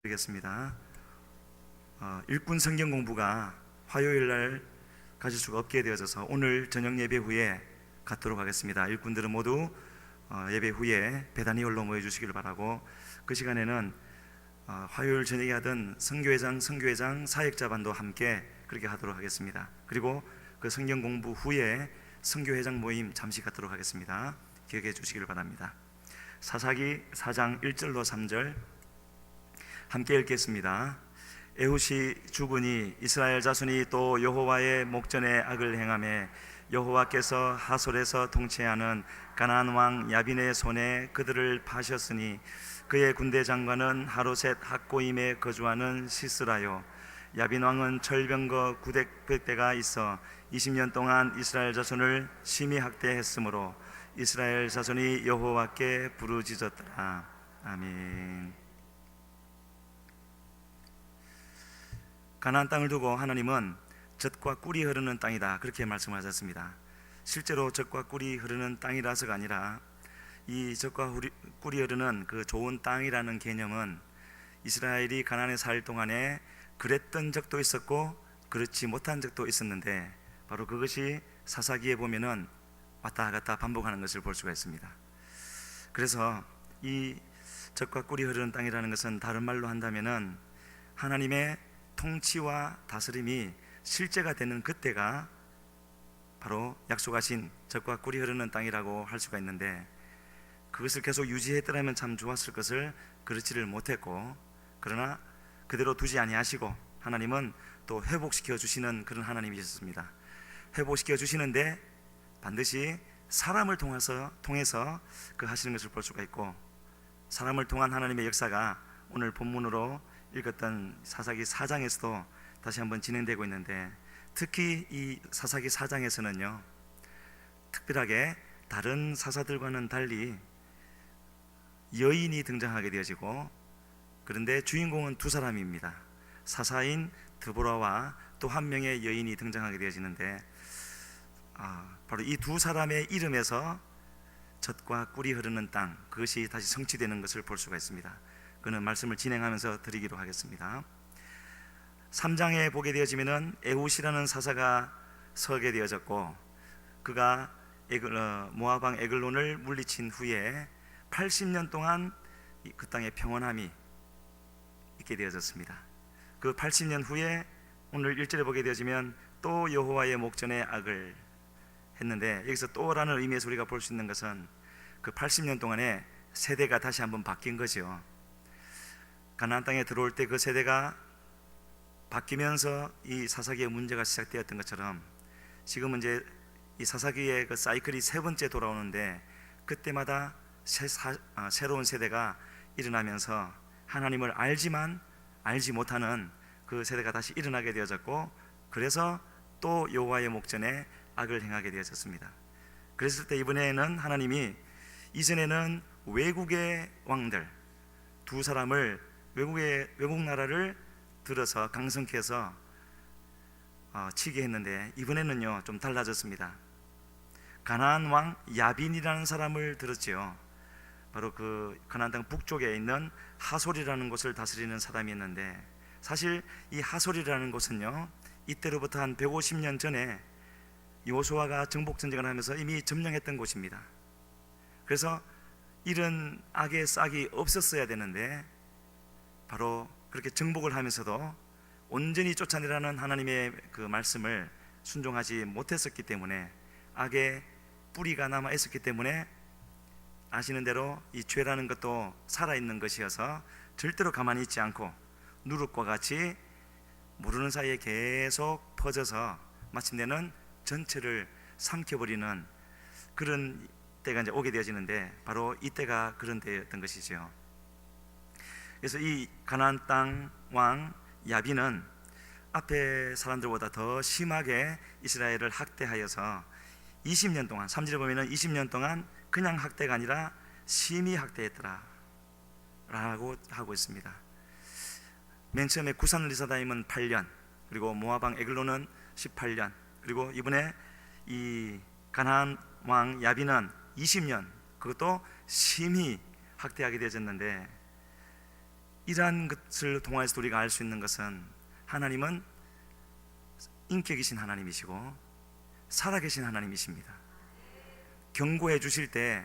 드리겠습니다. 일꾼 성경 공부가 화요일 날 가질 수가 없게 되어져서 오늘 저녁 예배 후에 갖도록 하겠습니다. 일꾼들은 모두 예배 후에 배단위 홀로 모여 주시기를 바라고, 그 시간에는 화요일 저녁에 하던 선교회장 사역자반도 함께 그렇게 하도록 하겠습니다. 그리고 그 성경 공부 후에 선교회장 모임 잠시 갖도록 하겠습니다. 기억해 주시기를 바랍니다. 사사기 4장 1절로 3절 함께 읽겠습니다. 에훗이 죽으니 이스라엘 자손이 또 여호와의 목전에 악을 행하며 여호와께서 하솔에서 통치하는 가나안 왕 야빈의 손에 그들을 파셨으니 그의 군대 장관은 하로셋 학고임에 거주하는 시스라요. 야빈 왕은 철병거 900대가 있어 20년 동안 이스라엘 자손을 심히 학대했으므로 이스라엘 자손이 여호와께 부르짖었더라. 아멘. 가나안 땅을 두고 하나님은 젖과 꿀이 흐르는 땅이다, 그렇게 말씀하셨습니다. 실제로 젖과 꿀이 흐르는 땅이라서가 아니라 이 젖과 꿀이 흐르는 그 좋은 땅이라는 개념은 이스라엘이 가나안에 살 동안에 그랬던 적도 있었고 그렇지 못한 적도 있었는데, 바로 그것이 사사기에 보면은 왔다 갔다 반복하는 것을 볼 수가 있습니다. 그래서 이 젖과 꿀이 흐르는 땅이라는 것은 다른 말로 한다면은 하나님의 통치와 다스림이 실제가 되는 그때가 바로 약속하신 젖과 꿀이 흐르는 땅이라고 할 수가 있는데, 그것을 계속 유지했더라면 참 좋았을 것을 그렇지를 못했고, 그러나 그대로 두지 아니하시고 하나님은 또 회복시켜 주시는 그런 하나님이셨습니다. 회복시켜 주시는데 반드시 사람을 통해서 그 하시는 것을 볼 수가 있고, 사람을 통한 하나님의 역사가 오늘 본문으로 읽었던 사사기 4장에서도 다시 한번 진행되고 있는데, 특히 이 사사기 4장에서는요 특별하게 다른 사사들과는 달리 여인이 등장하게 되어지고, 그런데 주인공은 두 사람입니다. 사사인 드보라와 또 한 명의 여인이 등장하게 되어지는데, 바로 이 두 사람의 이름에서 젖과 꿀이 흐르는 땅, 그것이 다시 성취되는 것을 볼 수가 있습니다. 그는 말씀을 진행하면서 드리기로 하겠습니다. 3장에 보게 되어지면은 에훗이라는 사사가 서게 되어졌고, 그가 모압 왕 에글론을 물리친 후에 80년 동안 그 땅에 평온함이 있게 되어졌습니다. 그 80년 후에 오늘 1절에 보게 되어지면 또 여호와의 목전에 악을 했는데, 여기서 또라는 의미에서 우리가 볼 수 있는 것은 그 80년 동안에 세대가 다시 한번 바뀐 거죠. 가나안 땅에 들어올 때 그 세대가 바뀌면서 이 사사기의 문제가 시작되었던 것처럼, 지금은 이제 이 사사기의 그 사이클이 세 번째 돌아오는데, 그때마다 새로운 세대가 일어나면서 하나님을 알지만 알지 못하는 그 세대가 다시 일어나게 되어졌고, 그래서 또 여호와의 목전에 악을 행하게 되어졌습니다. 그랬을 때 이번에는 하나님이, 이전에는 외국의 왕들 두 사람을 외국 나라를 들어서 강성케 해서 치게 했는데, 이번에는요 좀 달라졌습니다. 가나안 왕 야빈이라는 사람을 들었지요. 바로 그 가나안 땅 북쪽에 있는 하솔이라는 곳을 다스리는 사람이었는데, 사실 이 하솔이라는 곳은요 이때로부터 한 150년 전에 여호수아가 정복 전쟁을 하면서 이미 점령했던 곳입니다. 그래서 이런 악의 싹이 없었어야 되는데, 바로 그렇게 정복을 하면서도 온전히 쫓아내라는 하나님의 그 말씀을 순종하지 못했었기 때문에, 악의 뿌리가 남아 있었기 때문에, 아시는 대로 이 죄라는 것도 살아있는 것이어서 절대로 가만히 있지 않고 누룩과 같이 모르는 사이에 계속 퍼져서 마침내는 전체를 삼켜버리는 그런 때가 이제 오게 되어지는데, 바로 이때가 그런 때였던 것이죠. 그래서 이 가나안 땅 왕 야빈은 앞에 사람들보다 더 심하게 이스라엘을 학대하여서 20년 동안, 3절에 보면은 20년 동안 그냥 학대가 아니라 심히 학대했더라 라고 하고 있습니다. 맨 처음에 구산리사다임은 8년, 그리고 모압 왕 에글론은 18년, 그리고 이번에 이 가나안 왕 야빈은 20년, 그것도 심히 학대하게 되어졌는데, 이러한 것을 통해서 우리가 알 수 있는 것은 하나님은 인격이신 하나님이시고 살아계신 하나님이십니다. 경고해 주실 때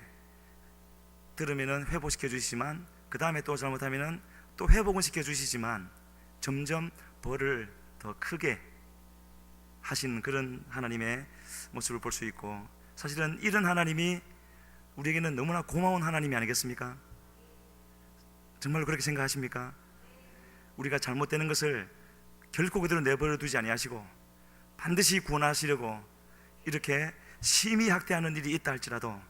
들으면은 회복시켜 주시지만 그 다음에 또 잘못하면은 또 회복은 시켜 주시지만 점점 벌을 더 크게 하신 그런 하나님의 모습을 볼 수 있고, 사실은 이런 하나님이 우리에게는 너무나 고마운 하나님이 아니겠습니까? 정말로 그렇게 생각하십니까? 우리가 잘못되는 것을 결코 그대로 내버려 두지 아니하시고 반드시 구원하시려고 이렇게 심히 학대하는 일이 있다 할지라도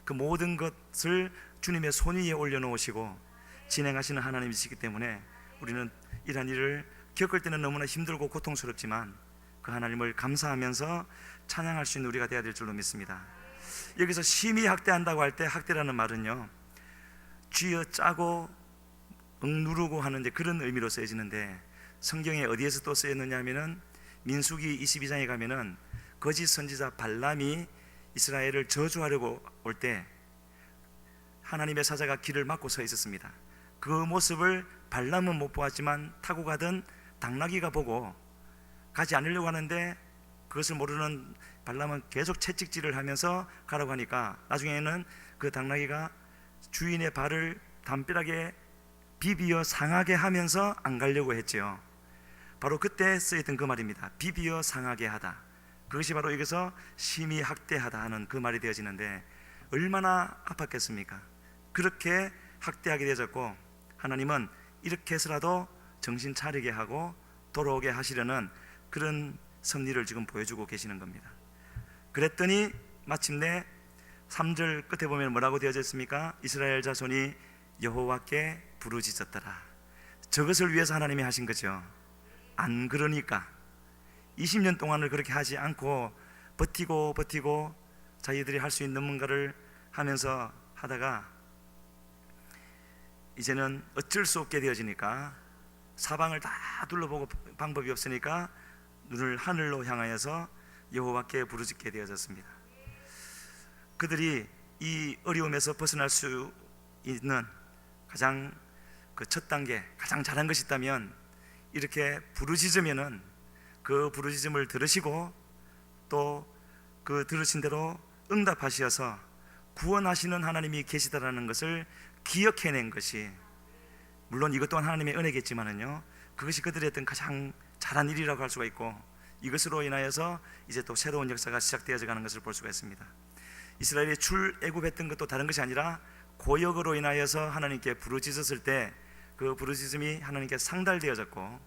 그 모든 것을 주님의 손 위에 올려놓으시고 진행하시는 하나님이시기 때문에 우리는 이러한 일을 겪을 때는 너무나 힘들고 고통스럽지만 그 하나님을 감사하면서 찬양할 수 있는 우리가 되어야 될 줄로 믿습니다. 여기서 심히 학대한다고 할 때 학대라는 말은요, 쥐어 짜고 억누르고 하는 그런 의미로 쓰여지는데, 성경에 어디에서 또 쓰였느냐 하면은 민수기 22장에 가면은 거짓 선지자 발람이 이스라엘을 저주하려고 올 때 하나님의 사자가 길을 막고 서 있었습니다. 그 모습을 발람은 못 보았지만 타고 가던 당나귀가 보고 가지 않으려고 하는데 그것을 모르는 발람은 계속 채찍질을 하면서 가라고 하니까 나중에는 그 당나귀가 주인의 발을 담벼락에 비비어 상하게 하면서 안 가려고 했죠. 바로 그때 쓰였던 그 말입니다. 비비어 상하게 하다. 그것이 바로 여기서 심히 학대하다 하는 그 말이 되어지는데, 얼마나 아팠겠습니까? 그렇게 학대하게 되어졌고, 하나님은 이렇게 해서라도 정신 차리게 하고 돌아오게 하시려는 그런 섭리를 지금 보여주고 계시는 겁니다. 그랬더니 마침내 3절 끝에 보면 뭐라고 되어져 있습니까? 이스라엘 자손이 여호와께 부르짖었더라. 저것을 위해서 하나님이 하신 거죠. 안 그러니까 20년 동안을 그렇게 하지 않고 버티고 자기들이 할 수 있는 뭔가를 하면서 하다가 이제는 어쩔 수 없게 되어지니까 사방을 다 둘러보고 방법이 없으니까 눈을 하늘로 향하여서 여호와께 부르짖게 되어졌습니다. 그들이 이 어려움에서 벗어날 수 있는 가장 그 첫 단계, 가장 잘한 것이 있다면 이렇게 부르짖으면은 그 부르짖음을 들으시고 또 그 들으신 대로 응답하시어서 구원하시는 하나님이 계시다라는 것을 기억해낸 것이, 물론 이것 또한 하나님의 은혜겠지만은요, 그것이 그들이 했던 가장 잘한 일이라고 할 수가 있고, 이것으로 인하여서 이제 또 새로운 역사가 시작되어져 가는 것을 볼 수가 있습니다. 이스라엘이 출애굽했던 것도 다른 것이 아니라 고역으로 인하여서 하나님께 부르짖었을 때 그 부르짖음이 하나님께 상달되어졌고,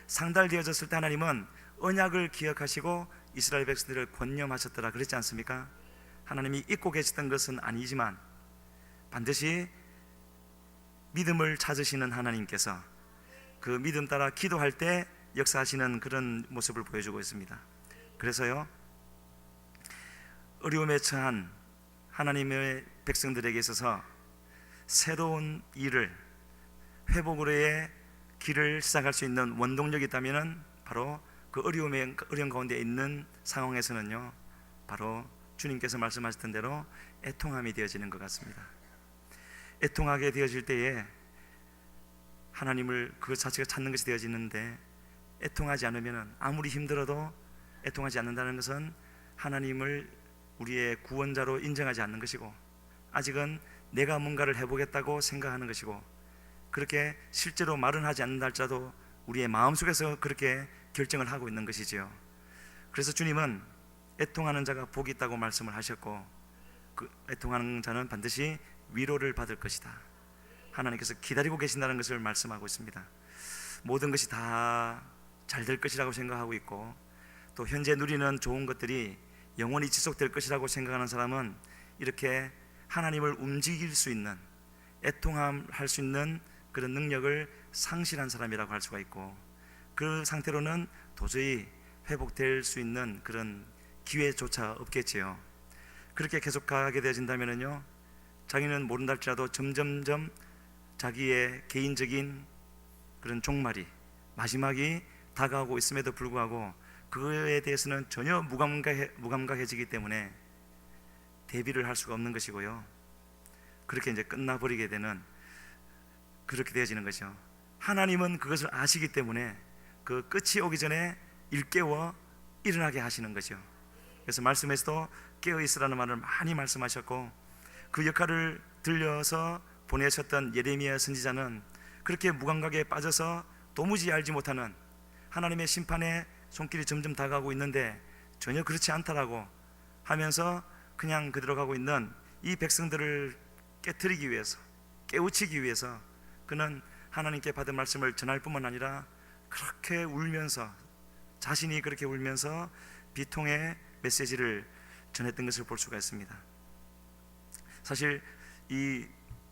상달되어졌을 때 하나님은 언약을 기억하시고 이스라엘 백성들을 권념하셨더라 그랬지 않습니까? 하나님이 잊고 계시던 것은 아니지만 반드시 믿음을 찾으시는 하나님께서 그 믿음 따라 기도할 때 역사하시는 그런 모습을 보여주고 있습니다. 그래서요, 어려움에 처한 하나님의 백성들에게 있어서 새로운 일을, 회복으로의 길을 시작할 수 있는 원동력이 있다면 바로 그 어려움 가운데 있는 상황에서는요, 바로 주님께서 말씀하셨던 대로 애통함이 되어지는 것 같습니다. 애통하게 되어질 때에 하나님을 그 자체가 찾는 것이 되어지는데, 애통하지 않으면 아무리 힘들어도 애통하지 않는다는 것은 하나님을 우리의 구원자로 인정하지 않는 것이고, 아직은 내가 뭔가를 해보겠다고 생각하는 것이고, 그렇게 실제로 말은 하지 않는다 할지라도 우리의 마음속에서 그렇게 결정을 하고 있는 것이지요. 그래서 주님은 애통하는 자가 복이 있다고 말씀을 하셨고, 그 애통하는 자는 반드시 위로를 받을 것이다, 하나님께서 기다리고 계신다는 것을 말씀하고 있습니다. 모든 것이 다 잘 될 것이라고 생각하고 있고, 또 현재 누리는 좋은 것들이 영원히 지속될 것이라고 생각하는 사람은 이렇게 하나님을 움직일 수 있는, 애통할 수 있는 그런 능력을 상실한 사람이라고 할 수가 있고, 그 상태로는 도저히 회복될 수 있는 그런 기회조차 없겠지요. 그렇게 계속 가게 되어진다면요, 자기는 모른다 할지라도 점점점 자기의 개인적인 그런 종말이, 마지막이 다가오고 있음에도 불구하고 그거에 대해서는 전혀 무감각해지기 때문에 대비를 할 수가 없는 것이고요, 그렇게 이제 끝나버리게 되는, 그렇게 되어지는 거죠. 하나님은 그것을 아시기 때문에 그 끝이 오기 전에 일깨워 일어나게 하시는 거죠. 그래서 말씀에서도 깨어 있으라는 말을 많이 말씀하셨고, 그 역할을 들려서 보내셨던 예레미야 선지자는 그렇게 무감각에 빠져서 도무지 알지 못하는 하나님의 심판의 손길이 점점 다가오고 있는데 전혀 그렇지 않다라고 하면서 그냥 그대로 가고 있는 이 백성들을 깨트리기 위해서, 깨우치기 위해서 그는 하나님께 받은 말씀을 전할 뿐만 아니라 그렇게 울면서, 자신이 그렇게 울면서 비통의 메시지를 전했던 것을 볼 수가 있습니다. 사실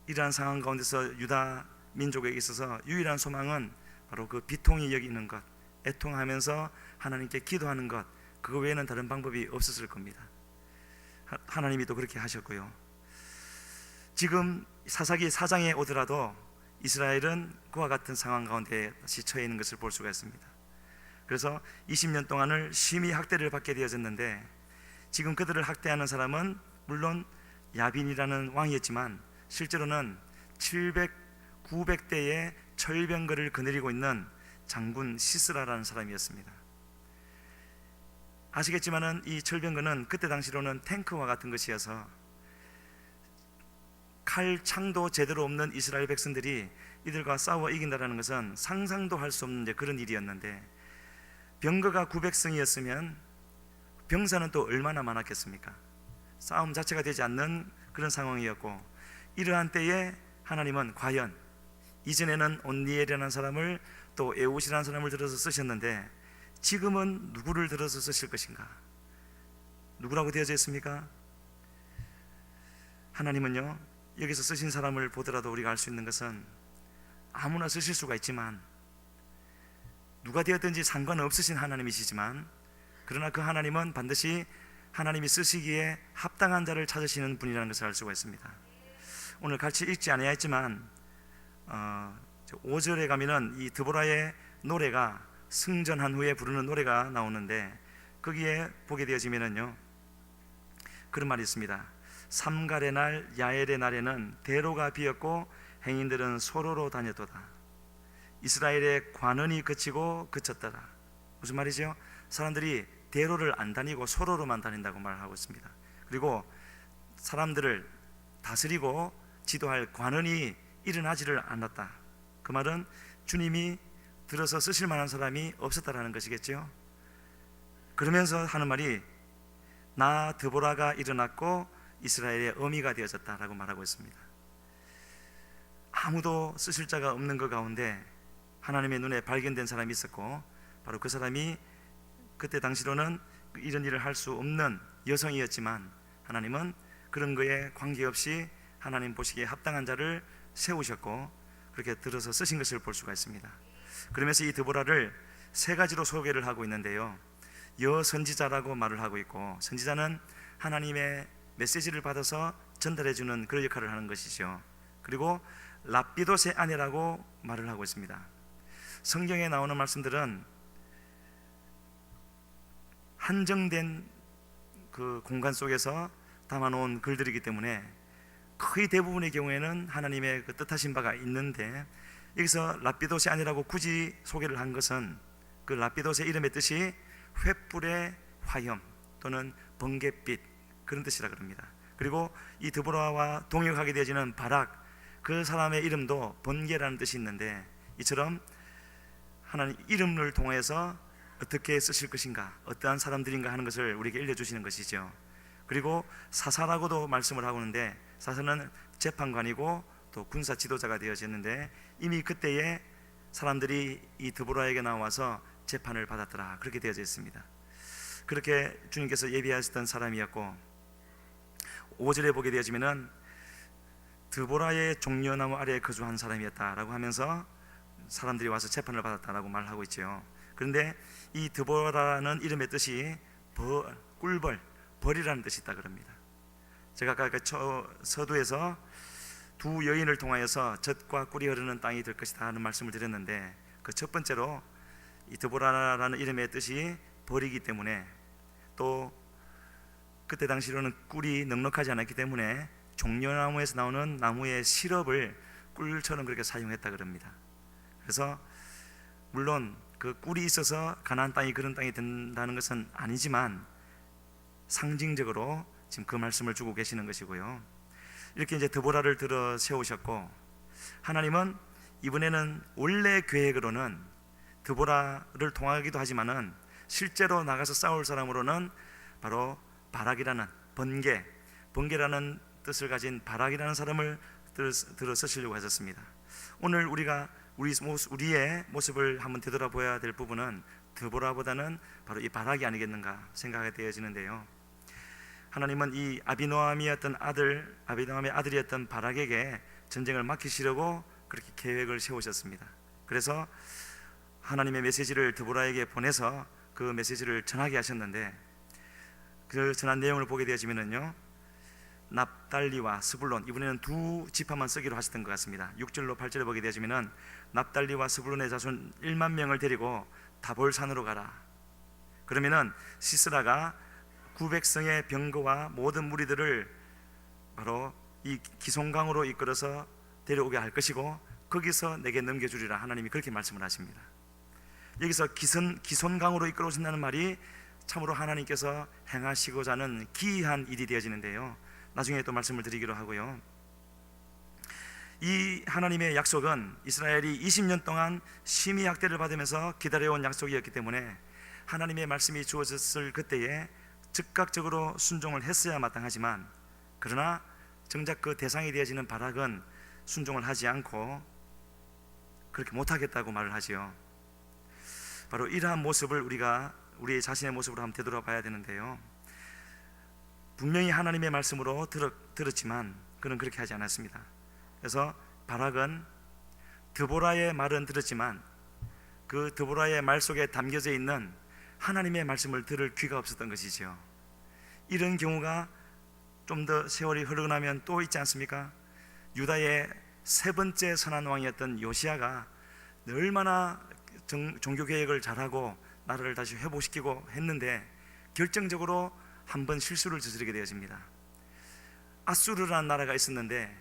이러한 상황 가운데서 유다 민족에게 있어서 유일한 소망은 바로 그 비통이 여기 있는 것, 애통하면서 하나님께 기도하는 것, 그거 외에는 다른 방법이 없었을 겁니다. 하나님이 또 그렇게 하셨고요. 지금 사사기 4장에 오더라도 이스라엘은 그와 같은 상황 가운데 다시 처해 있는 것을 볼 수가 있습니다. 그래서 20년 동안을 심히 학대를 받게 되어졌는데, 지금 그들을 학대하는 사람은 물론 야빈이라는 왕이었지만 실제로는 900대의 철병거를 거느리고 있는 장군 시스라라는 사람이었습니다. 아시겠지만은 이 철병거는 그때 당시로는 탱크와 같은 것이어서 칼, 창도 제대로 없는 이스라엘 백성들이 이들과 싸워 이긴다는 것은 상상도 할 수 없는 그런 일이었는데, 병거가 900승이었으면 병사는 또 얼마나 많았겠습니까? 싸움 자체가 되지 않는 그런 상황이었고, 이러한 때에 하나님은 과연 이전에는 온니엘이라는 사람을 또 에웃이라는 사람을 들어서 쓰셨는데 지금은 누구를 들어서 쓰실 것인가? 누구라고 되어져 있습니까? 하나님은요, 여기서 쓰신 사람을 보더라도 우리가 알 수 있는 것은 아무나 쓰실 수가 있지만, 누가 되었든지 상관없으신 하나님이시지만, 그러나 그 하나님은 반드시 하나님이 쓰시기에 합당한 자를 찾으시는 분이라는 것을 알 수가 있습니다. 오늘 같이 읽지 아니하였지만 5절에 가면은 이 드보라의 노래가, 승전한 후에 부르는 노래가 나오는데, 거기에 보게 되어지면은요 그런 말이 있습니다. 삼갈의 날 야엘의 날에는 대로가 비었고 행인들은 소로로 다녔도다. 이스라엘의 관원이 그치고 그쳤더라. 무슨 말이죠? 사람들이 대로를 안 다니고 소로로만 다닌다고 말하고 있습니다. 그리고 사람들을 다스리고 지도할 관원이 일어나지를 않았다. 그 말은 주님이 들어서 쓰실 만한 사람이 없었다라는 것이겠죠. 그러면서 하는 말이 나 드보라가 일어났고 이스라엘의 어미가 되어졌다라고 말하고 있습니다. 아무도 쓰실 자가 없는 것 가운데 하나님의 눈에 발견된 사람이 있었고, 바로 그 사람이 그때 당시로는 이런 일을 할 수 없는 여성이었지만 하나님은 그런 거에 관계없이 하나님 보시기에 합당한 자를 세우셨고 그렇게 들어서 쓰신 것을 볼 수가 있습니다. 그러면서 이 드보라를 세 가지로 소개를 하고 있는데요, 여선지자라고 말을 하고 있고, 선지자는 하나님의 메시지를 받아서 전달해주는 그런 역할을 하는 것이죠. 그리고 랍비도세 아내라고 말을 하고 있습니다. 성경에 나오는 말씀들은 한정된 그 공간 속에서 담아놓은 글들이기 때문에 거의 대부분의 경우에는 하나님의 그 뜻하신 바가 있는데, 여기서 랍비도세 아내라고 굳이 소개를 한 것은 그 랍비도세 이름의 뜻이 횃불의 화염 또는 번갯빛, 그런 뜻이라 그럽니다. 그리고 이 드보라와 동역하게 되어지는 바락, 그 사람의 이름도 번개라는 뜻이 있는데, 이처럼 하나님 이름을 통해서 어떻게 쓰실 것인가, 어떠한 사람들인가 하는 것을 우리에게 알려주시는 것이죠. 그리고 사사라고도 말씀을 하고 있는데, 사사는 재판관이고 또 군사 지도자가 되어졌는데, 이미 그때에 사람들이 이 드보라에게 나와서 재판을 받았더라, 그렇게 되어져 있습니다. 그렇게 주님께서 예비하셨던 사람이었고, 5절에 보게 되어지면은 드보라의 종려나무 아래에 거주한 사람이었다라고 하면서 사람들이 와서 재판을 받았다라고 말하고 있죠. 그런데 이 드보라는 이름의 뜻이 꿀벌, 벌이라는 뜻이 있다 그럽니다. 제가 아까 서두에서 두 여인을 통하여서 젖과 꿀이 흐르는 땅이 될 것이다 하는 말씀을 드렸는데, 그 첫 번째로 이 드보라라는 이름의 뜻이 벌이기 때문에, 또 그때 당시로는 꿀이 넉넉하지 않았기 때문에 종려나무에서 나오는 나무의 시럽을 꿀처럼 그렇게 사용했다 그럽니다. 그래서 물론 그 꿀이 있어서 가나안 땅이 그런 땅이 된다는 것은 아니지만 상징적으로 지금 그 말씀을 주고 계시는 것이고요. 이렇게 이제 드보라를 들어 세우셨고, 하나님은 이번에는 원래 계획으로는 드보라를 통하기도 하지만은 실제로 나가서 싸울 사람으로는 바로 바락이라는 번개라는 뜻을 가진 바락이라는 사람을 들어 쓰시려고 하셨습니다. 오늘 우리가 우리의 모습을 한번 되돌아보아야 될 부분은 드보라보다는 바로 이 바락이 아니겠는가 생각이 되어지는데요. 하나님은 이 아비노함의 아들이었던 바락에게 전쟁을 맡기시려고 그렇게 계획을 세우셨습니다. 그래서 하나님의 메시지를 드보라에게 보내서 그 메시지를 전하게 하셨는데, 그 전한 내용을 보게 되어지면은요, 납달리와 스불론, 이번에는 두 지파만 쓰기로 하셨던 것 같습니다. 6절로 8절에 보게 되어지면은 납달리와 스불론의 자손 1만 명을 데리고 다볼산으로 가라. 그러면은 시스라가 900성의 병거와 모든 무리들을 바로 이 기손강으로 이끌어서 데려오게 할 것이고 거기서 내게 넘겨주리라. 하나님이 그렇게 말씀을 하십니다. 여기서 기손강으로 이끌어 오신다는 말이 참으로 하나님께서 행하시고자 하는 기이한 일이 되어지는데요, 나중에 또 말씀을 드리기로 하고요. 이 하나님의 약속은 이스라엘이 20년 동안 심히 학대를 받으면서 기다려온 약속이었기 때문에 하나님의 말씀이 주어졌을 그때에 즉각적으로 순종을 했어야 마땅하지만, 그러나 정작 그 대상이 되어지는 바락은 순종을 하지 않고 그렇게 못하겠다고 말을 하지요. 바로 이러한 모습을 우리가 우리 자신의 모습으로 한번 되돌아봐야 되는데요, 분명히 하나님의 말씀으로 들었지만 그는 그렇게 하지 않았습니다. 그래서 바락은 드보라의 말은 들었지만 그 드보라의 말 속에 담겨져 있는 하나님의 말씀을 들을 귀가 없었던 것이죠. 이런 경우가 좀 더 세월이 흐르고 나면 또 있지 않습니까? 유다의 세 번째 선한 왕이었던 요시야가 얼마나 종교 개혁을 잘하고 나라를 다시 회복시키고 했는데 결정적으로 한번 실수를 저지르게 되어집니다. 아수르라는 나라가 있었는데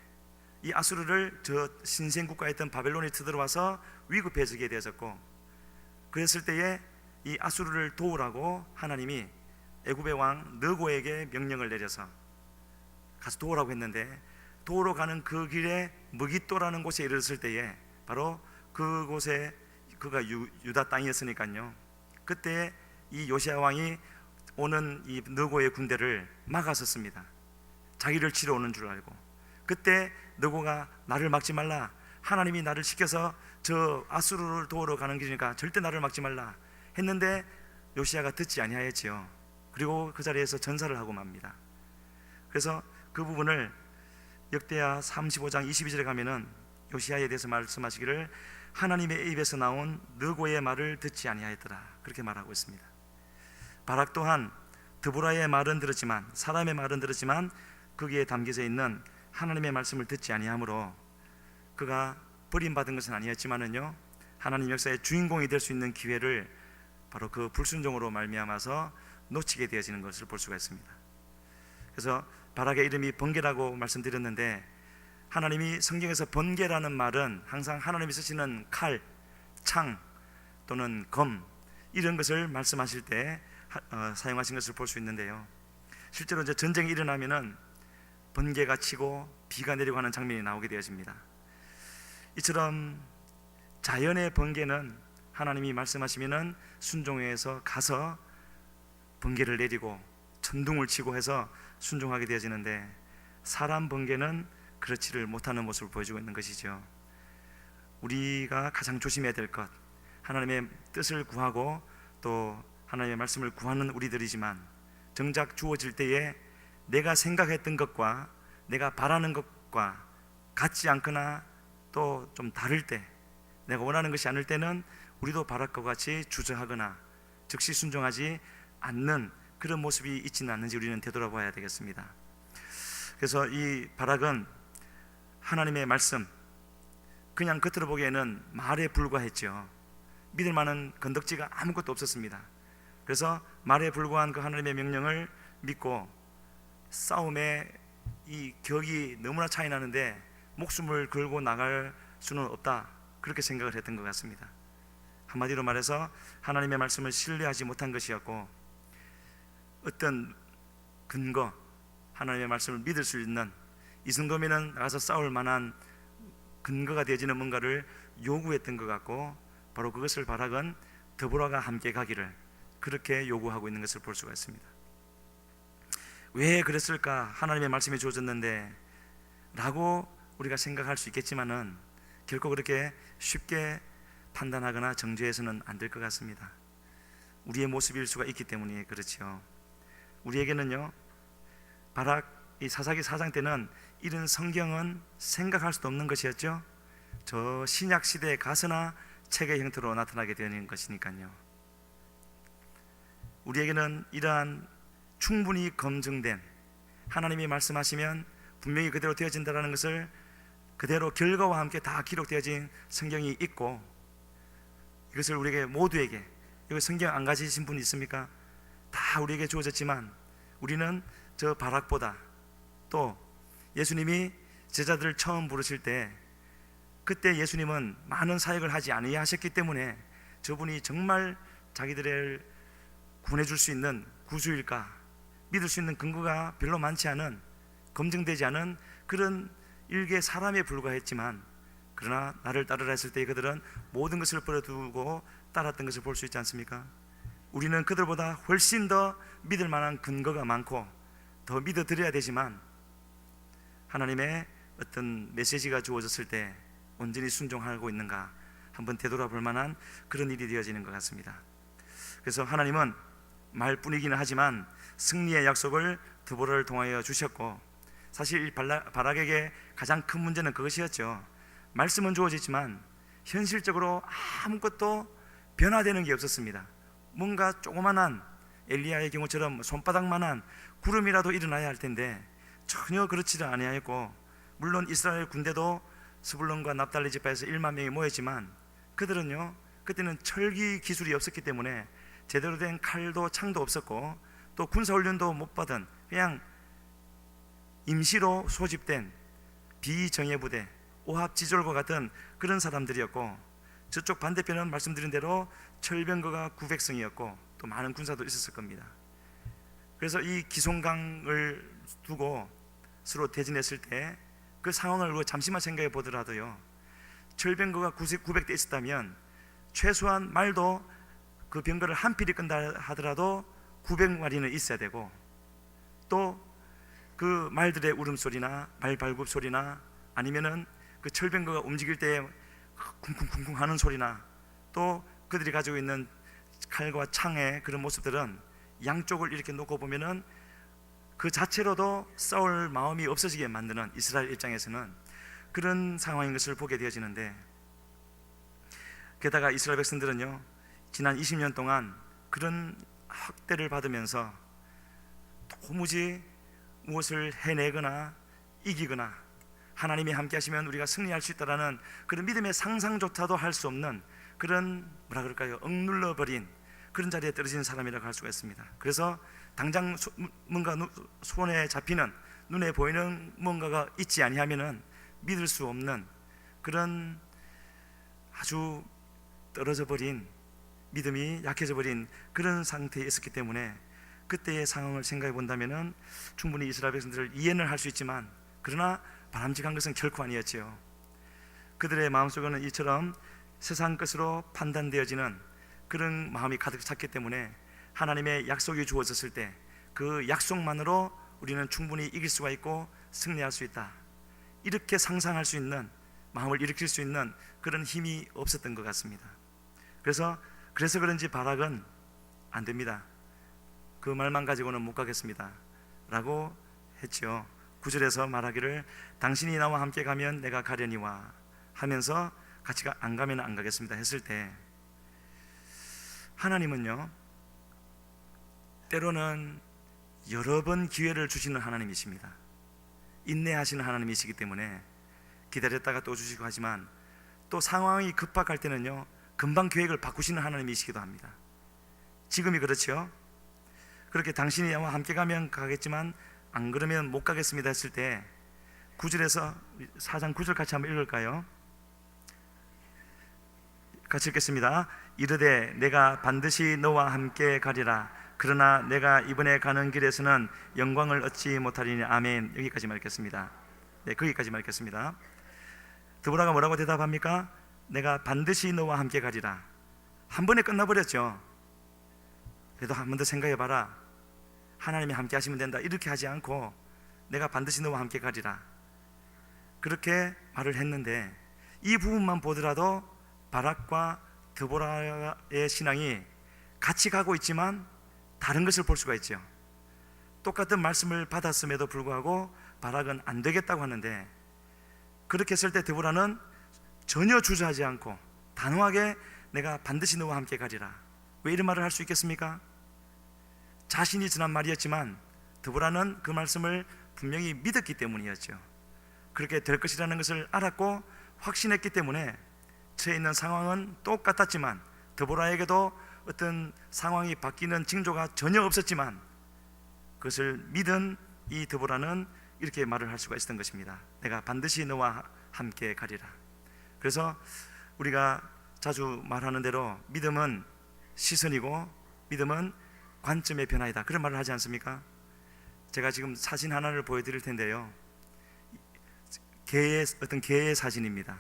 이 아수르를 저 신생국가였던 바벨론이 쳐들어와서 위급해지게 되었고, 그랬을 때에 이 아수르를 도우라고 하나님이 애굽의 왕 느고에게 명령을 내려서 가서 도우라고 했는데, 도우러 가는 그 길에 무깃도라는 곳에 이르렀을 때에 바로 그곳에 그가 유다 땅이었으니까요, 그때 이 요시야 왕이 오는 이 느고의 군대를 막았었습니다. 자기를 치러 오는 줄 알고. 그때 느고가 나를 막지 말라, 하나님이 나를 시켜서 저 아수르를 도우러 가는 길이니까 절대 나를 막지 말라 했는데 요시야가 듣지 아니하였지요. 그리고 그 자리에서 전사를 하고 맙니다. 그래서 그 부분을 역대하 35장 22절에 가면은 요시야에 대해서 말씀하시기를 하나님의 입에서 나온 느고의 말을 듣지 아니하였더라, 그렇게 말하고 있습니다. 바락 또한 드보라의 말은 들었지만, 사람의 말은 들었지만 거기에 담겨져 있는 하나님의 말씀을 듣지 아니하므로 그가 버림받은 것은 아니었지만은요, 하나님 역사의 주인공이 될 수 있는 기회를 바로 그 불순종으로 말미암아서 놓치게 되어지는 것을 볼 수가 있습니다. 그래서 바락의 이름이 번개라고 말씀드렸는데, 하나님이 성경에서 번개라는 말은 항상 하나님이 쓰시는 칼, 창 또는 검 이런 것을 말씀하실 때 사용하신 것을 볼 수 있는데요, 실제로 이제 전쟁이 일어나면은 번개가 치고 비가 내리고 하는 장면이 나오게 되어집니다. 이처럼 자연의 번개는 하나님이 말씀하시면은 순종해서 가서 번개를 내리고 천둥을 치고 해서 순종하게 되어지는데, 사람 번개는 그렇지를 못하는 모습을 보여주고 있는 것이죠. 우리가 가장 조심해야 될 것, 하나님의 뜻을 구하고 또 하나님의 말씀을 구하는 우리들이지만 정작 주어질 때에 내가 생각했던 것과 내가 바라는 것과 같지 않거나 또 좀 다를 때, 내가 원하는 것이 아닐 때는 우리도 바락과 같이 주저하거나 즉시 순종하지 않는 그런 모습이 있지는 않는지 우리는 되돌아봐야 되겠습니다. 그래서 이 바락은 하나님의 말씀, 그냥 겉으로 보기에는 말에 불과했죠. 믿을 만한 건덕지가 아무것도 없었습니다. 그래서 말에 불과한 그 하나님의 명령을 믿고 싸움에 이 격이 너무나 차이 나는데 목숨을 걸고 나갈 수는 없다, 그렇게 생각을 했던 것 같습니다. 한마디로 말해서 하나님의 말씀을 신뢰하지 못한 것이었고, 어떤 근거, 하나님의 말씀을 믿을 수 있는, 이 정도면은 나가서 싸울 만한 근거가 되어지는 뭔가를 요구했던 것 같고, 바로 그것을 바락은 드보라가 함께 가기를 그렇게 요구하고 있는 것을 볼 수가 있습니다. 왜 그랬을까? 하나님의 말씀이 주어졌는데 라고 우리가 생각할 수 있겠지만은 결코 그렇게 쉽게 판단하거나 정죄해서는 안 될 것 같습니다. 우리의 모습일 수가 있기 때문에 그렇죠. 우리에게는요, 바락 이 사사기 4장 때는 이런 성경은 생각할 수도 없는 것이었죠. 저 신약 시대에 가서나 책의 형태로 나타나게 되는 것이니까요. 우리에게는 이러한 충분히 검증된, 하나님이 말씀하시면 분명히 그대로 되어진다는 것을 그대로 결과와 함께 다 기록되어진 성경이 있고, 이것을 우리에게 모두에게, 여기 성경 안 가지신 분 있습니까? 다 우리에게 주어졌지만 우리는 저 바락보다, 또 예수님이 제자들을 처음 부르실 때 그때 예수님은 많은 사역을 하지 아니하셨기 때문에 저분이 정말 자기들을 구원해 줄 수 있는 구주일까 믿을 수 있는 근거가 별로 많지 않은, 검증되지 않은 그런 일개 사람에 불과했지만, 그러나 나를 따르라 했을 때 그들은 모든 것을 버려두고 따랐던 것을 볼 수 있지 않습니까? 우리는 그들보다 훨씬 더 믿을 만한 근거가 많고 더 믿어드려야 되지만, 하나님의 어떤 메시지가 주어졌을 때 온전히 순종하고 있는가 한번 되돌아볼 만한 그런 일이 되어지는 것 같습니다. 그래서 하나님은 말뿐이기는 하지만 승리의 약속을 드보라를 통하여 주셨고, 사실 바락에게 가장 큰 문제는 그것이었죠. 말씀은 주어지지만 현실적으로 아무것도 변화되는 게 없었습니다. 뭔가 조그만한 엘리야의 경우처럼 손바닥만한 구름이라도 일어나야 할 텐데 전혀 그렇지를 아니하였고, 물론 이스라엘 군대도 스불론과 납달리 지파에서 1만 명이 모였지만 그들은요, 그때는 철기 기술이 없었기 때문에 제대로 된 칼도 창도 없었고 또 군사훈련도 못 받은 그냥 임시로 소집된 비정예부대, 오합지졸과 같은 그런 사람들이었고, 저쪽 반대편은 말씀드린 대로 철병거가 900성이었고 또 많은 군사도 있었을 겁니다. 그래서 이 기송강을 두고 서로 대진했을 때 그 상황을 잠시만 생각해 보더라도요, 철병거가 900대 있었다면 최소한 말도 그 병거를 한 필이 끈다 하더라도 900마리는 있어야 되고, 또 그 말들의 울음소리나 말 발굽 소리나 아니면은 그 철병거가 움직일 때 쿵쿵쿵쿵 하는 소리나 또 그들이 가지고 있는 칼과 창의 그런 모습들은 양쪽을 이렇게 놓고 보면은 그 자체로도 싸울 마음이 없어지게 만드는, 이스라엘 입장에서는 그런 상황인 것을 보게 되어지는데, 게다가 이스라엘 백성들은요, 지난 20년 동안 그런 학대를 받으면서 도무지 무엇을 해내거나 이기거나 하나님이 함께 하시면 우리가 승리할 수 있다라는 그런 믿음의 상상조차도 할 수 없는 그런, 뭐라 그럴까요, 억눌러버린 그런 자리에 떨어진 사람이라고 할 수가 있습니다. 그래서 당장 뭔가 손에 잡히는, 눈에 보이는 뭔가가 있지 아니하면은 믿을 수 없는 그런 아주 떨어져 버린, 믿음이 약해져 버린 그런 상태에 있었기 때문에 그때의 상황을 생각해 본다면은 충분히 이스라엘 백성들을 이해는 할 수 있지만, 그러나 바람직한 것은 결코 아니었지요. 그들의 마음속에는 이처럼 세상 것으로 판단되어지는 그런 마음이 가득 찼기 때문에 하나님의 약속이 주어졌을 때 그 약속만으로 우리는 충분히 이길 수가 있고 승리할 수 있다, 이렇게 상상할 수 있는, 마음을 일으킬 수 있는 그런 힘이 없었던 것 같습니다. 그래서 그런지 바락은 안 됩니다. 그 말만 가지고는 못 가겠습니다 라고 했죠. 9절에서 말하기를 당신이 나와 함께 가면 내가 가려니와 하면서 같이 안 가면 안 가겠습니다 했을 때, 하나님은요, 때로는 여러 번 기회를 주시는 하나님이십니다. 인내하시는 하나님이시기 때문에 기다렸다가 또 주시고 하지만, 또 상황이 급박할 때는요, 금방 계획을 바꾸시는 하나님이시기도 합니다. 지금이 그렇죠. 그렇게 당신이 나와 함께 가면 가겠지만 안 그러면 못 가겠습니다 했을 때 9절에서 4장 9절 같이 한번 읽을까요? 같이 읽겠습니다. 이르되 내가 반드시 너와 함께 가리라. 그러나 내가 이번에 가는 길에서는 영광을 얻지 못하리니. 아멘. 여기까지만 읽겠습니다. 네, 거기까지만 읽겠습니다. 드보라가 뭐라고 대답합니까? 내가 반드시 너와 함께 가리라. 한 번에 끝나버렸죠. 그래도 한 번 더 생각해봐라. 하나님이 함께 하시면 된다. 이렇게 하지 않고 내가 반드시 너와 함께 가리라, 그렇게 말을 했는데, 이 부분만 보더라도 바락과 드보라의 신앙이 같이 가고 있지만 다른 것을 볼 수가 있죠. 똑같은 말씀을 받았음에도 불구하고 바락은 안 되겠다고 하는데, 그렇게 했을 때 드보라는 전혀 주저하지 않고 단호하게 내가 반드시 너와 함께 가리라. 왜 이런 말을 할 수 있겠습니까? 자신이 전한 말이었지만 드보라는 그 말씀을 분명히 믿었기 때문이었죠. 그렇게 될 것이라는 것을 알았고 확신했기 때문에 처해 있는 상황은 똑같았지만, 드보라에게도 어떤 상황이 바뀌는 징조가 전혀 없었지만 그것을 믿은 이 드보라는 이렇게 말을 할 수가 있었던 것입니다. 내가 반드시 너와 함께 가리라. 그래서 우리가 자주 말하는 대로 믿음은 시선이고 믿음은 관점의 변화이다, 그런 말을 하지 않습니까? 제가 지금 사진 하나를 보여드릴 텐데요, 어떤 개의 사진입니다.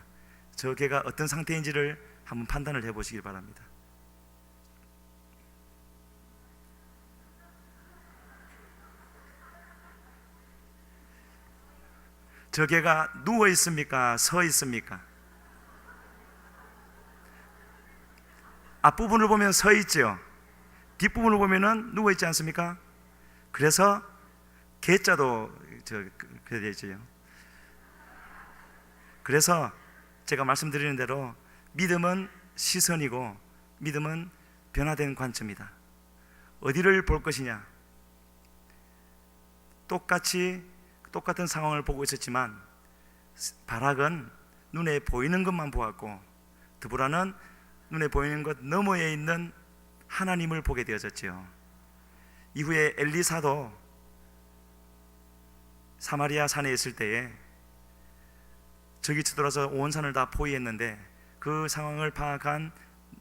저 개가 어떤 상태인지를 한번 판단을 해보시길 바랍니다. 저 개가 누워 있습니까? 서 있습니까? 앞부분을 보면 서 있죠. 뒷부분을 보면은 누워 있지 않습니까? 그래서 개자도 그래 되죠. 그래서 제가 말씀드리는 대로 믿음은 시선이고 믿음은 변화된 관점이다. 어디를 볼 것이냐? 똑같은 상황을 보고 있었지만 바락은 눈에 보이는 것만 보았고 드보라는 눈에 보이는 것 너머에 있는 하나님을 보게 되어졌지요. 이후에 엘리사도 사마리아 산에 있을 때에 저기 쳐들어서 온 산을 다 포위했는데, 그 상황을 파악한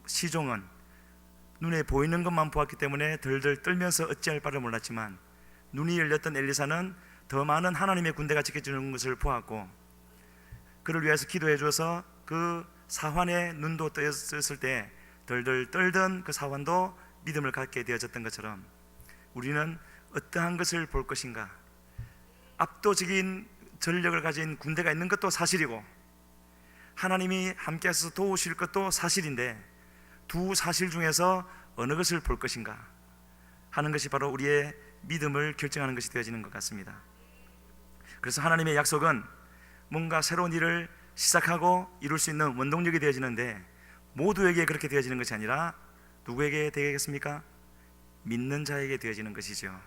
시종은 눈에 보이는 것만 보았기 때문에 덜덜 떨면서 어찌할 바를 몰랐지만, 눈이 열렸던 엘리사는 더 많은 하나님의 군대가 지켜주는 것을 보았고 그를 위해서 기도해 주어서 그 사환의 눈도 뜨였을 때 덜덜 떨던 그 사환도 믿음을 갖게 되어졌던 것처럼, 우리는 어떠한 것을 볼 것인가? 압도적인 전력을 가진 군대가 있는 것도 사실이고 하나님이 함께 하셔서 도우실 것도 사실인데, 두 사실 중에서 어느 것을 볼 것인가 하는 것이 바로 우리의 믿음을 결정하는 것이 되어지는 것 같습니다. 그래서 하나님의 약속은 뭔가 새로운 일을 시작하고 이룰 수 있는 원동력이 되어지는데, 모두에게 그렇게 되어지는 것이 아니라 누구에게 되겠습니까? 믿는 자에게 되어지는 것이죠.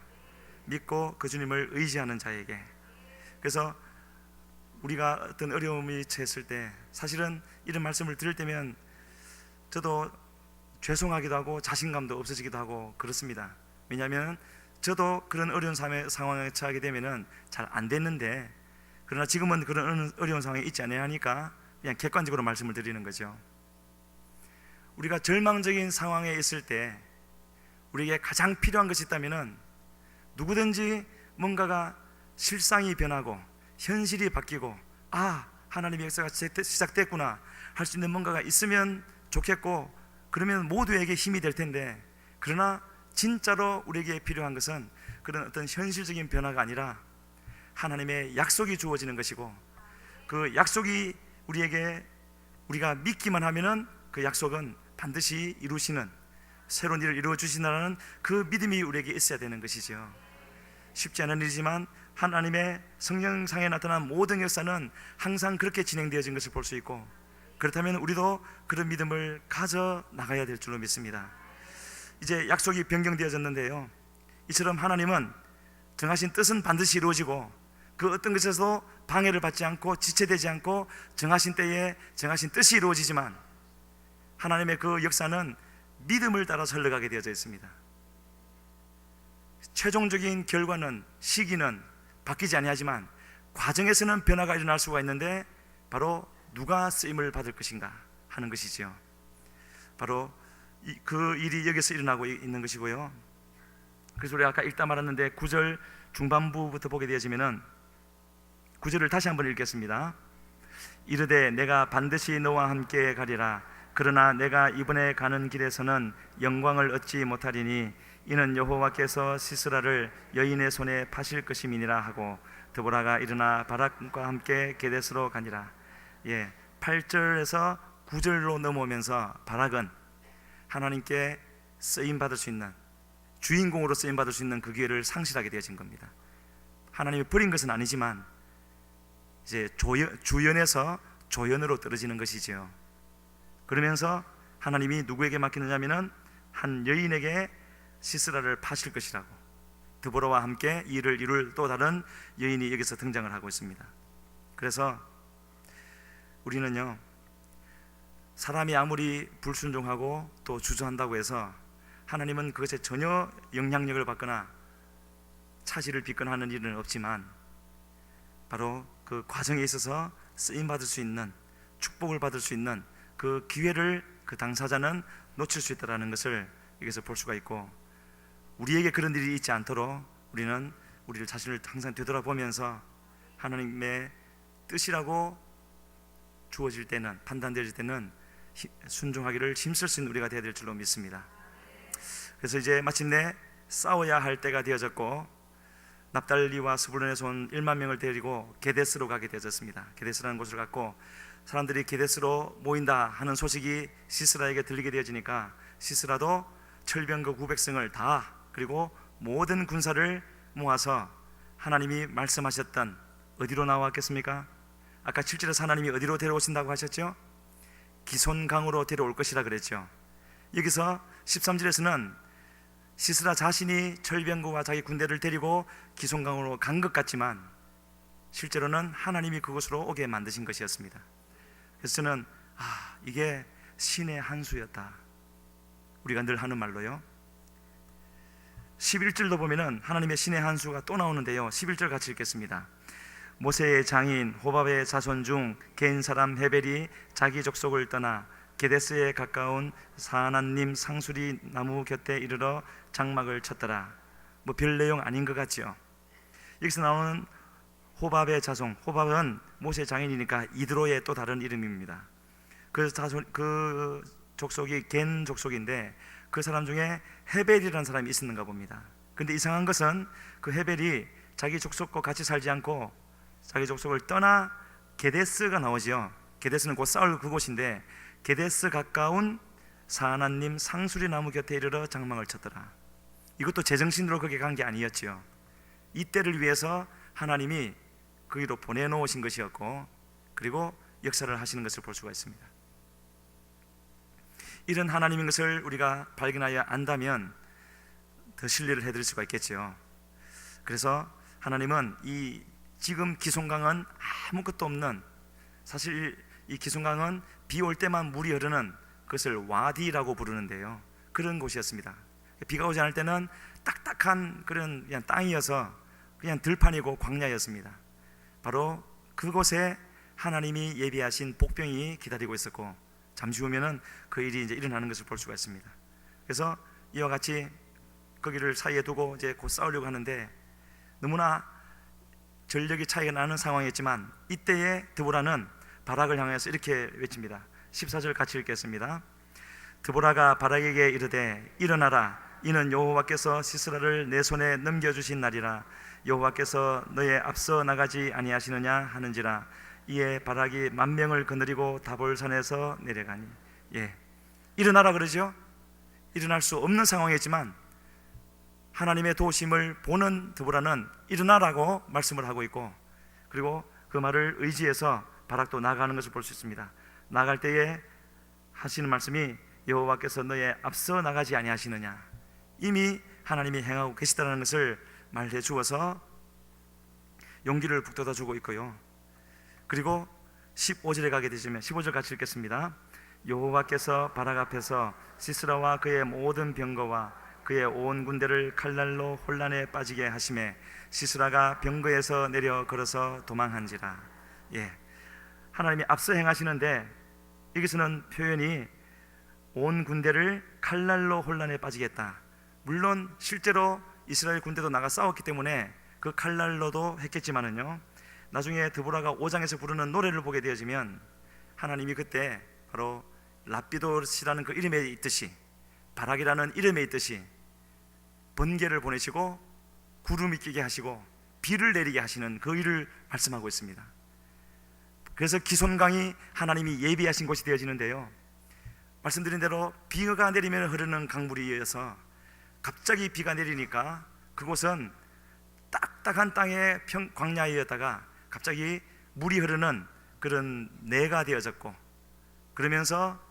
믿고 그 주님을 의지하는 자에게. 그래서 우리가 어떤 어려움이 처했을 때, 사실은 이런 말씀을 들을 때면 저도 죄송하기도 하고 자신감도 없어지기도 하고 그렇습니다. 왜냐하면 저도 그런 어려운 상황에 처하게 되면 잘 안 됐는데, 그러나 지금은 그런 어려운 상황에 있지 않아야 하니까 그냥 객관적으로 말씀을 드리는 거죠. 우리가 절망적인 상황에 있을 때 우리에게 가장 필요한 것이 있다면, 누구든지 뭔가가 실상이 변하고 현실이 바뀌고 하나님의 역사가 시작됐구나 할 수 있는 뭔가가 있으면 좋겠고, 그러면 모두에게 힘이 될 텐데, 그러나 진짜로 우리에게 필요한 것은 그런 어떤 현실적인 변화가 아니라 하나님의 약속이 주어지는 것이고, 그 약속이 우리가 믿기만 하면은 그 약속은 반드시 이루시는, 새로운 일을 이루어 주신다는 그 믿음이 우리에게 있어야 되는 것이죠. 쉽지 않은 일이지만 하나님의 성령상에 나타난 모든 역사는 항상 그렇게 진행되어진 것을 볼 수 있고, 그렇다면 우리도 그런 믿음을 가져 나가야 될 줄로 믿습니다. 이제 약속이 변경되어졌는데요, 이처럼 하나님은 정하신 뜻은 반드시 이루어지고 그 어떤 것에서도 방해를 받지 않고 지체되지 않고 정하신 때에 정하신 뜻이 이루어지지만, 하나님의 그 역사는 믿음을 따라 흘러가게 되어져 있습니다. 최종적인 결과는, 시기는 바뀌지 아니하지만 과정에서는 변화가 일어날 수가 있는데, 바로 누가 쓰임을 받을 것인가 하는 것이죠. 바로 그 일이 여기서 일어나고 있는 것이고요. 그래서 우리가 아까 읽다 말았는데 9절 중반부부터 보게 되어지면은 9절을 다시 한번 읽겠습니다. 이르되 내가 반드시 너와 함께 가리라. 그러나 내가 이번에 가는 길에서는 영광을 얻지 못하리니 이는 여호와께서 시스라를 여인의 손에 파실 것임이니라 하고 드보라가 일어나 바락과 함께 게데스로 가니라. 8절에서 9절로 넘어오면서 바락은 하나님께 쓰임 받을 수 있는, 주인공으로 쓰임 받을 수 있는 그 기회를 상실하게 되어진 겁니다. 하나님이 버린 것은 아니지만 이제 주연에서 조연으로 떨어지는 것이지요. 그러면서 하나님이 누구에게 맡기느냐면은 한 여인에게 시스라를 파실 것이라고, 드보라와 함께 이 일을 이룰 또 다른 여인이 여기서 등장을 하고 있습니다. 그래서 우리는요, 사람이 아무리 불순종하고 또 주저한다고 해서 하나님은 그것에 전혀 영향력을 받거나 차질을 빚거나 하는 일은 없지만 바로 그 과정에 있어서 쓰임받을 수 있는, 축복을 받을 수 있는 그 기회를 그 당사자는 놓칠 수 있다는 것을 여기서 볼 수가 있고, 우리에게 그런 일이 있지 않도록 우리는 우리를 자신을 항상 되돌아보면서 하나님의 뜻이라고 주어질 때는, 판단되어질 때는 순종하기를 힘쓸 수 있는 우리가 되어야 될 줄로 믿습니다. 그래서 이제 마침내 싸워야 할 때가 되어졌고, 납달리와 스불론에서 온 1만 명을 데리고 게데스로 가게 되어졌습니다. 게데스라는 곳을 갔고, 사람들이 게데스로 모인다 하는 소식이 시스라에게 들리게 되어지니까 시스라도 철병거 900승을 다, 그리고 모든 군사를 모아서 하나님이 말씀하셨던, 어디로 나왔겠습니까? 아까 7절에서 하나님이 어디로 데려오신다고 하셨죠? 기손강으로 데려올 것이라 그랬죠. 여기서 13절에서는 시스라 자신이 철병거와 자기 군대를 데리고 기손강으로 간 것 같지만 실제로는 하나님이 그곳으로 오게 만드신 것이었습니다. 그래서 저는 이게 신의 한 수였다. 우리가 늘 하는 말로요. 11절도 보면은 하나님의 신의 한 수가 또 나오는데요, 11절 같이 읽겠습니다. 모세의 장인 호밥의 자손 중 개인 사람 헤벨이 자기 족속을 떠나 게데스에 가까운 사하나님 상수리 나무 곁에 이르러 장막을 쳤더라. 뭐 별 내용 아닌 것 같죠. 여기서 나오는 호밥의 자손, 호밥은 모세의 장인이니까 이드로의 또 다른 이름입니다. 그 족속이 겐 족속인데 그 사람 중에 헤벨이라는 사람이 있었는가 봅니다. 근데 이상한 것은 그 헤벨이 자기 족속과 같이 살지 않고 자기 족속을 떠나 게데스가 나오지요. 게데스는 곧 싸울 그곳인데 게데스 가까운 사하나님 상수리 나무 곁에 이르러 장막을 쳤더라. 이것도 제정신으로 거기 간 게 아니었지요. 이때를 위해서 하나님이 거기로 보내놓으신 것이었고, 그리고 역사를 하시는 것을 볼 수가 있습니다. 이런 하나님인 것을 우리가 발견하여 안다면 더 신뢰를 해드릴 수가 있겠죠. 그래서 하나님은 이 지금 기손강은 아무것도 없는, 사실 이 기손강은 비 올 때만 물이 흐르는, 그것을 와디라고 부르는데요, 그런 곳이었습니다. 비가 오지 않을 때는 딱딱한 그런 그냥 땅이어서 그냥 들판이고 광야였습니다. 바로 그곳에 하나님이 예비하신 복병이 기다리고 있었고, 잠시 후면은 그 일이 이제 일어나는 것을 볼 수가 있습니다. 그래서 이와 같이 거기를 사이에 두고 이제 곧 싸우려고 하는데 너무나 전력이 차이가 나는 상황이었지만 이때에 드보라는 바락을 향해서 이렇게 외칩니다. 14절 같이 읽겠습니다. 드보라가 바락에게 이르되 일어나라, 이는 여호와께서 시스라를 내 손에 넘겨주신 날이라. 여호와께서 너의 앞서 나가지 아니하시느냐 하는지라. 이에 바락이 10,000명을 거느리고 다볼산에서 내려가니. 일어나라 그러죠. 일어날 수 없는 상황이었지만 하나님의 도우심을 보는 드보라는 일어나라고 말씀을 하고 있고, 그리고 그 말을 의지해서 바락도 나가는 것을 볼 수 있습니다. 나갈 때에 하시는 말씀이 여호와께서 너의 앞서 나가지 아니하시느냐, 이미 하나님이 행하고 계시다는 것을 말해 주어서 용기를 북돋아 주고 있고요. 그리고 15절에 가게 되시면 15절 같이 읽겠습니다. 여호와께서 바락 앞에서 시스라와 그의 모든 병거와 그의 온 군대를 칼날로 혼란에 빠지게 하심에 시스라가 병거에서 내려 걸어서 도망한지라. 하나님이 앞서 행하시는데 여기서는 표현이 온 군대를 칼날로 혼란에 빠지겠다. 물론 실제로 이스라엘 군대도 나가 싸웠기 때문에 그 칼날로도 했겠지만은요, 나중에 드보라가 5장에서 부르는 노래를 보게 되어지면 하나님이 그때 바로 랍비도시라는 그 이름에 있듯이, 바락이라는 이름에 있듯이 번개를 보내시고 구름이 끼게 하시고 비를 내리게 하시는 그 일을 말씀하고 있습니다. 그래서 기손강이 하나님이 예비하신 곳이 되어지는데요, 말씀드린 대로 비가 내리면 흐르는 강물이 이어서 갑자기 비가 내리니까 그곳은 딱딱한 땅의 광야이었다가 갑자기 물이 흐르는 그런 내가 되어졌고, 그러면서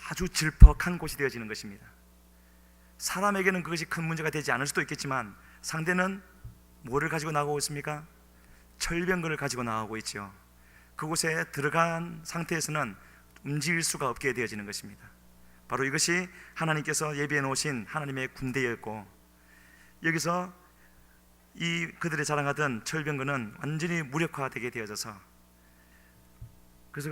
아주 질퍽한 곳이 되어지는 것입니다. 사람에게는 그것이 큰 문제가 되지 않을 수도 있겠지만 상대는 뭐를 가지고 나오고 있습니까? 철병거를 가지고 나오고 있죠. 그곳에 들어간 상태에서는 움직일 수가 없게 되어지는 것입니다. 바로 이것이 하나님께서 예비해 놓으신 하나님의 군대였고, 여기서 이 그들이 자랑하던 철병거는 완전히 무력화되게 되어져서, 그래서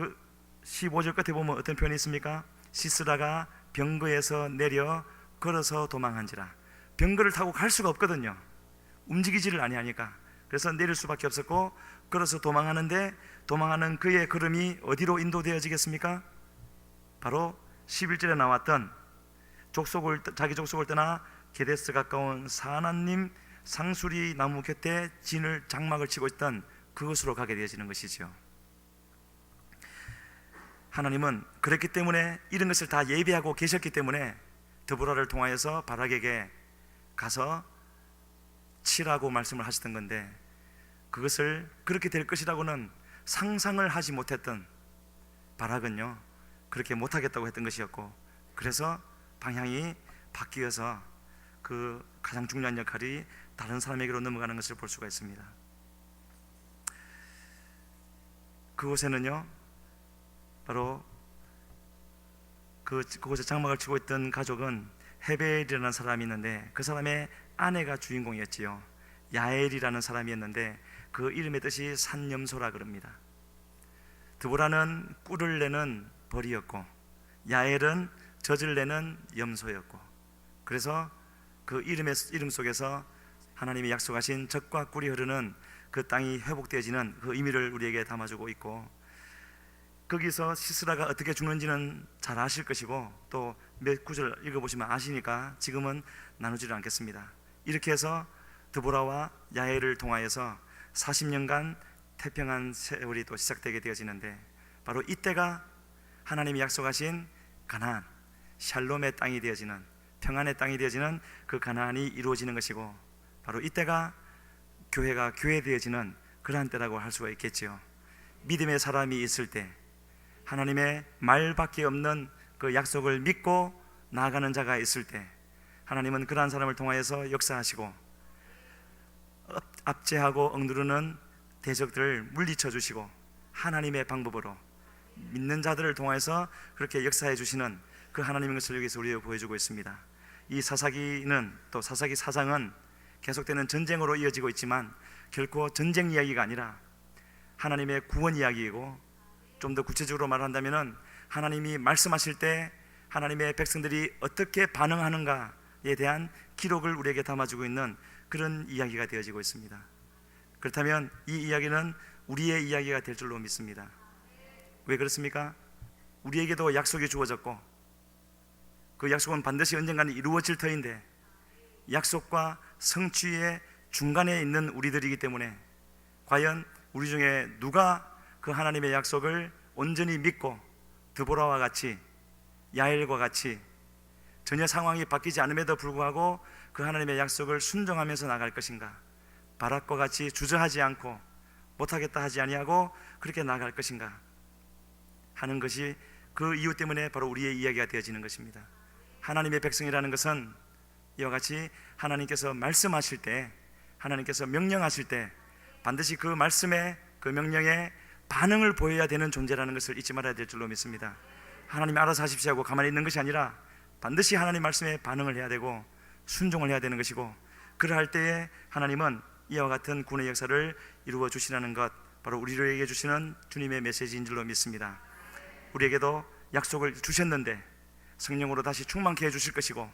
15절 끝에 보면 어떤 표현이 있습니까? 시스라가 병거에서 내려 걸어서 도망한지라. 병거를 타고 갈 수가 없거든요. 움직이지를 아니하니까. 그래서 내릴 수밖에 없었고, 걸어서 도망하는데 도망하는 그의 걸음이 어디로 인도되어지겠습니까? 바로 11절에 나왔던 자기 족속을 떠나 게데스 가까운 사나님 상수리 나무 곁에 장막을 치고 있던 그것으로 가게 되어지는 것이죠. 하나님은 그랬기 때문에, 이런 것을 다 예비하고 계셨기 때문에 드보라를 통하여서 바락에게 가서 치라고 말씀을 하셨던 건데, 그것을 그렇게 될 것이라고는 상상을 하지 못했던 바락은요, 그렇게 못하겠다고 했던 것이었고, 그래서 방향이 바뀌어서 그 가장 중요한 역할이 다른 사람에게로 넘어가는 것을 볼 수가 있습니다. 그곳에는요, 바로 그곳에 장막을 치고 있던 가족은 헤벨이라는 사람이 있는데, 그 사람의 아내가 주인공이었지요. 야엘이라는 사람이었는데 그 이름의 뜻이 산염소라 그럽니다. 드보라는 꿀을 내는 벌이었고, 야엘은 젖을 내는 염소였고, 그래서 그 이름 속에서 하나님이 약속하신 젖과 꿀이 흐르는 그 땅이 회복되어지는 그 의미를 우리에게 담아주고 있고, 거기서 시스라가 어떻게 죽는지는 잘 아실 것이고, 또 몇 구절 읽어보시면 아시니까 지금은 나누지를 않겠습니다. 이렇게 해서 드보라와 야엘을 통하여서 40년간 태평한 세월이 또 시작되게 되어지는데, 바로 이때가 하나님이 약속하신 가나안, 샬롬의 땅이 되어지는, 평안의 땅이 되어지는 그 가나안이 이루어지는 것이고, 바로 이때가 교회가 교회되어지는 그러한 때라고 할 수가 있겠지요. 믿음의 사람이 있을 때, 하나님의 말밖에 없는 그 약속을 믿고 나아가는 자가 있을 때, 하나님은 그러한 사람을 통하여서 역사하시고 압제하고 억누르는 대적들을 물리쳐 주시고, 하나님의 방법으로 믿는 자들을 통해서 그렇게 역사해 주시는 그 하나님의 것을 여기서 우리에게 보여주고 있습니다. 이 사사기는, 또 사사기 4장은 계속되는 전쟁으로 이어지고 있지만 결코 전쟁 이야기가 아니라 하나님의 구원 이야기이고, 좀 더 구체적으로 말한다면 하나님이 말씀하실 때 하나님의 백성들이 어떻게 반응하는가에 대한 기록을 우리에게 담아주고 있는 그런 이야기가 되어지고 있습니다. 그렇다면 이 이야기는 우리의 이야기가 될 줄로 믿습니다. 왜 그렇습니까? 우리에게도 약속이 주어졌고, 그 약속은 반드시 언젠가는 이루어질 터인데, 약속과 성취의 중간에 있는 우리들이기 때문에 과연 우리 중에 누가 그 하나님의 약속을 온전히 믿고 드보라와 같이, 야엘과 같이 전혀 상황이 바뀌지 않음에도 불구하고 그 하나님의 약속을 순종하면서 나갈 것인가, 바락과 같이 주저하지 않고 못하겠다 하지 아니하고 그렇게 나갈 것인가 하는 것이, 그 이유 때문에 바로 우리의 이야기가 되어지는 것입니다. 하나님의 백성이라는 것은 이와 같이 하나님께서 말씀하실 때, 하나님께서 명령하실 때 반드시 그 말씀에, 그 명령에 반응을 보여야 되는 존재라는 것을 잊지 말아야 될 줄로 믿습니다. 하나님이 알아서 하십시오 하고 가만히 있는 것이 아니라 반드시 하나님 말씀에 반응을 해야 되고 순종을 해야 되는 것이고, 그러할 때에 하나님은 이와 같은 구원의 역사를 이루어 주시라는 것, 바로 우리에게 주시는 주님의 메시지인 줄로 믿습니다. 우리에게도 약속을 주셨는데 성령으로 다시 충만케 해주실 것이고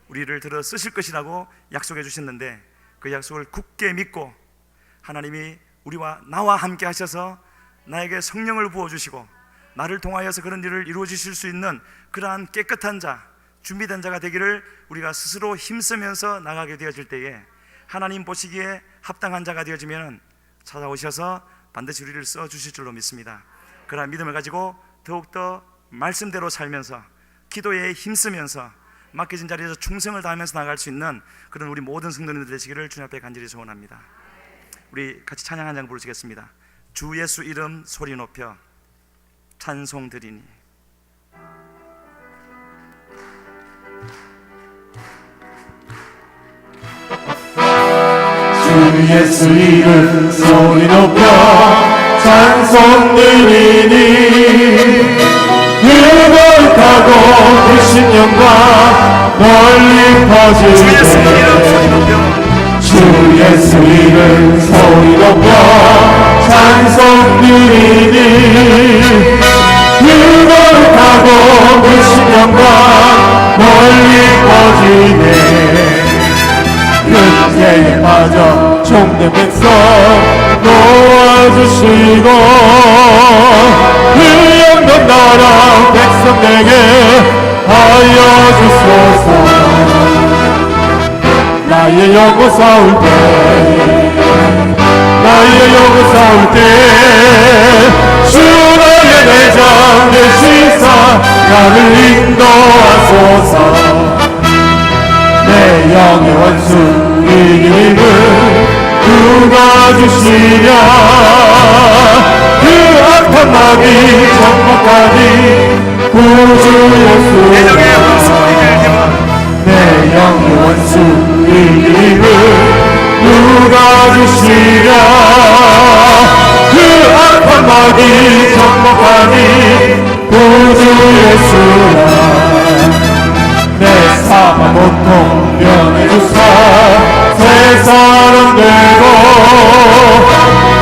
우리를 들어 쓰실 것이라고 약속해 주셨는데, 그 약속을 굳게 믿고 하나님이 나와 함께 하셔서 나에게 성령을 부어주시고 나를 통하여서 그런 일을 이루어 주실 수 있는 그러한 깨끗한 자, 준비된 자가 되기를 우리가 스스로 힘쓰면서 나가게 되어질 때에 하나님 보시기에 합당한 자가 되어지면 찾아오셔서 반드시 우리를 써주실 줄로 믿습니다. 그러한 믿음을 가지고 더욱더 말씀대로 살면서 기도에 힘쓰면서 맡겨진 자리에서 충성을 다하면서 나갈 수 있는 그런 우리 모든 성도님들 되시기를 주님 앞에 간절히 소원합니다. 우리 같이 찬양 한 장 부르시겠습니다. 주 예수 이름 소리 높여 찬송 드리니. 주 예수 이름 소리 높여 찬송 드리니. 거룩하고 크신 영광 멀리 퍼질 주 예수 이름 소리 높여 주 예수 이름 소리 높여 찬송 드리니. 거룩하고 크신 영광 멀리 퍼지네. 끝에 빠져 종된 백성 놓아주시고 그 영광 나라 백성에게 하여 주소서. 나의 영혼 싸울 때 나의 영혼 싸울 때 주 나의 내장 되시사 나를 인도하소서. 내 영의 원수 이기림을 누가 주시랴. 그 악한 마귀 정복하니 구주 예수. 내 영의 원수 이기림을 누가 주시랴. 그 악한 마귀 정복하니 구주 예수라. 내 사망 고통 면해주사 새 사람 되고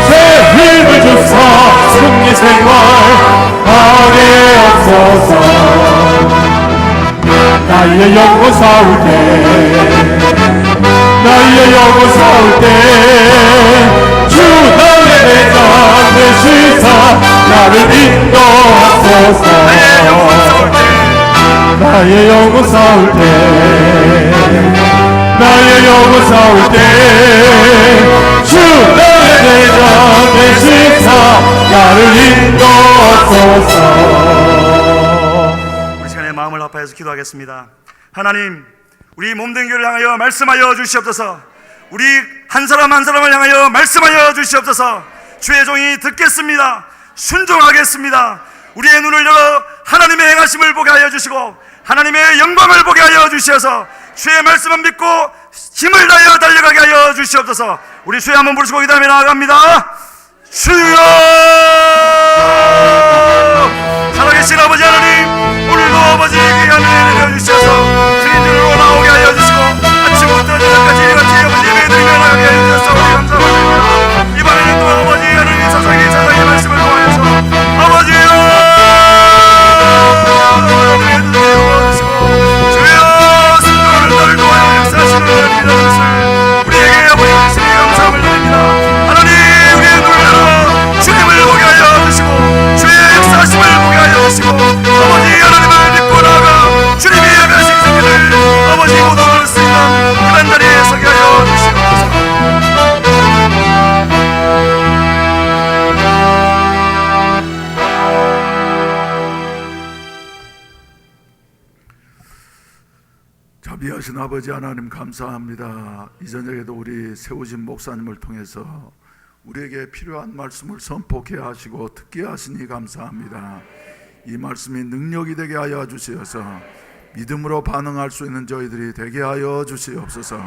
새 힘을 주사 승리 생활 하게 하소서. 나의 영혼 싸울 때 나의 영혼 싸울 때 주 나의 내장 되시사 나를 인도하소서. 나의 영혼 싸울 때 나의 영혼 싸울 때 주 나의 내장 되시사 나를 인도하소서. 우리 시간에 마음을 합하여서 기도하겠습니다. 하나님, 우리 몸된 교회를 향하여 말씀하여 주시옵소서. 우리 한 사람 한 사람을 향하여 말씀하여 주시옵소서. 주의 종이 듣겠습니다. 순종하겠습니다. 우리의 눈을 열어 하나님의 행하심을 보게 하여 주시고 하나님의 영광을 보게 하여 주시어서 주의 말씀을 믿고 힘을 다하여 달려가게 하여 주시옵소서. 우리 주의 한번 부르시고 그 다음에 나아갑니다. 주여! 살아계신 아버지 하나님, 오늘도 아버지에게 하늘에 내려주셔서 주님들로 나오게 하여 주시고 아침부터 저녁까지 같이 아버지 예배드리며 나가게 하여 주셔서 우리 감사합니다. 이번에는 또 아버지 하나님 사사기 자상의 말씀을 통하여서 아버지여 주여 성도를 너를 도와여 역사하시는 이런 것을 우리에게 아버지 주시니 감사함을 드립니다. 하나님, 우리의 눈을 열어 주님을 보게 하여 주시고 주의 역사하심을 보게 하여 주시고 아버지 하나님을 믿고 나아가 주님이 예배하신 생일을 아버지 모두 얻을 수 있는 그런 자리에 서게 하여 주시옵소서. 자비하신 아버지 하나님 감사합니다. 이 저녁에도 우리 세우신 목사님을 통해서 우리에게 필요한 말씀을 선포케 하시고 듣게 하시니 감사합니다. 이 말씀이 능력이 되게 하여 주시어서 믿음으로 반응할 수 있는 저희들이 되게 하여 주시옵소서.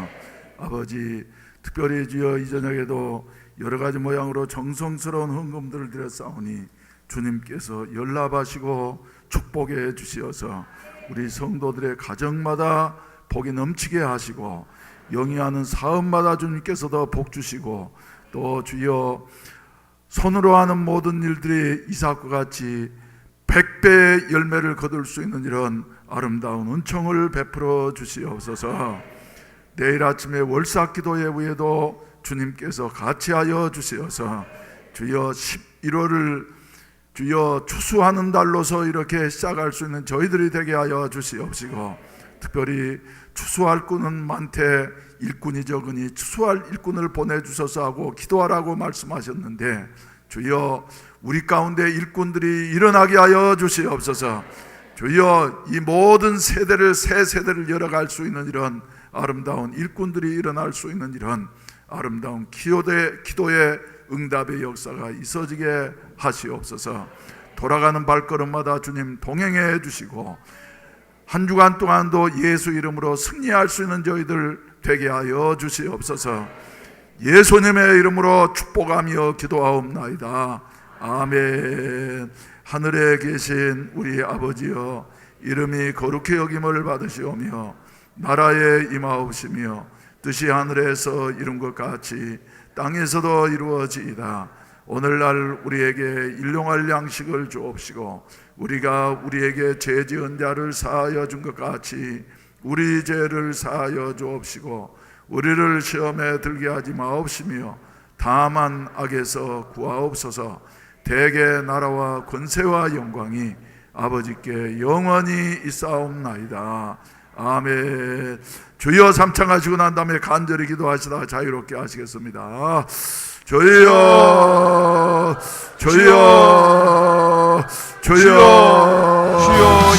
아버지, 특별히 주여 이 저녁에도 여러 가지 모양으로 정성스러운 헌금들을 드렸사오니 주님께서 연락하시고 축복해 주시어서 우리 성도들의 가정마다 복이 넘치게 하시고 영위하는 사업마다 주님께서도 복 주시고 또 주여 손으로 하는 모든 일들이 이삭과 같이 100배의 열매를 거둘 수 있는 이런 아름다운 은총을 베풀어 주시옵소서. 내일 아침에 월삭 기도 예배에도 주님께서 같이 하여 주시어서 주여 11월을 주여 추수하는 달로서 이렇게 시작할 수 있는 저희들이 되게 하여 주시옵시고, 특별히 추수할 꾼은 많되 일꾼이 적으니 추수할 일꾼을 보내주셔서 하고 기도하라고 말씀하셨는데, 주여 우리 가운데 일꾼들이 일어나게 하여 주시옵소서. 주여 이 모든 세대를 새 세대를 열어갈 수 있는 이런 아름다운 일꾼들이 일어날 수 있는 이런 아름다운 기도의 응답의 역사가 있어지게 하시옵소서. 돌아가는 발걸음마다 주님 동행해 주시고, 한 주간 동안도 예수 이름으로 승리할 수 있는 저희들 되게 하여 주시옵소서. 예수님의 이름으로 축복하며 기도하옵나이다. 아멘. 하늘에 계신 우리 아버지여, 이름이 거룩히 여김을 받으시오며 나라에 임하옵시며 뜻이 하늘에서 이룬 것 같이 땅에서도 이루어지이다. 오늘날 우리에게 일용할 양식을 주옵시고, 우리가 우리에게 죄 지은 자를 사하여 준 것 같이 우리 죄를 사하여 주옵시고, 우리를 시험에 들게 하지 마옵시며 다만 악에서 구하옵소서. 대개 나라와 권세와 영광이 아버지께 영원히 있사옵나이다. 아멘. 주여 삼창하시고 난 다음에 간절히 기도하시다가 자유롭게 하시겠습니다. 주여 주여 주여 주여